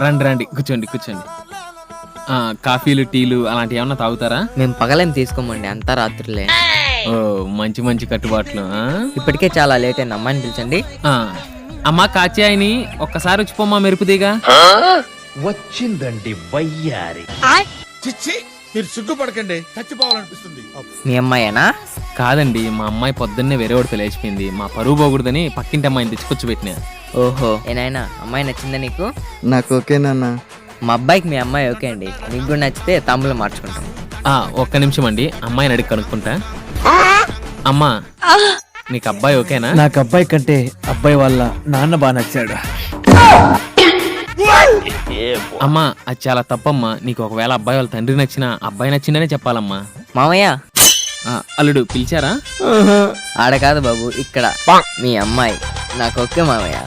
రండి రండి, కూర్చోండి కూర్చోండి. కాఫీలు టీలు అలాంటివి ఏమన్నా తాగుతారా? మేము పగలేం తీసుకోమండి, అంతా రాత్రులే. ఓ, మంచి మంచి కట్టుబాట్లు. ఇప్పటికే చాలా లేట్ అయింది, అమ్మాయిని పిలిచండి. అమ్మా కాచాయిని ఒక్కసారి వచ్చిపోమ్మా మెరుపుదిగా. వచ్చిందండి వయ్యారి. చిచ్చి, మీరు సిగ్గుపడకండి, చచ్చిపోవాలనిపిస్తుంది. మీ అమ్మాయేనా? కాదండి, మా అమ్మాయి పొద్దున్నే వేరే వాడితో లేచిపోయింది. మా పరువు పోకూడదని పక్కింటి అమ్మాయిని తెచ్చుకొచ్చి పెట్టినా. ఓహో, ఏనాయనా అమ్మాయి నచ్చిందా నీకు? నాకు ఓకేనన్నా. మా అబ్బాయికి మీ అమ్మాయి ఓకే అండి, మీకు కూడా నచ్చితే తమ్ముళ్ళు మార్చుకుంటాం. ఒక్క నిమిషం అండి, అమ్మాయిని అడిగి కనుక్కుంటా. అమ్మా, నీకు అబ్బాయి ఓకేనా? నాకు అబ్బాయి కంటే అబ్బాయి వాళ్ళ నాన్న బాగా నచ్చాడు. అమ్మా, అది చాలా తప్పమ్మా. నీకు ఒకవేళ అబ్బాయి వాళ్ళ తండ్రి నచ్చినా అబ్బాయి నచ్చిందనే చెప్పాలమ్మా. మామయ్య, అల్లుడు పిలిచారా? ఆడ కాదు బాబు, ఇక్కడ మీ అమ్మాయి నాకు ఓకే మామయ్య.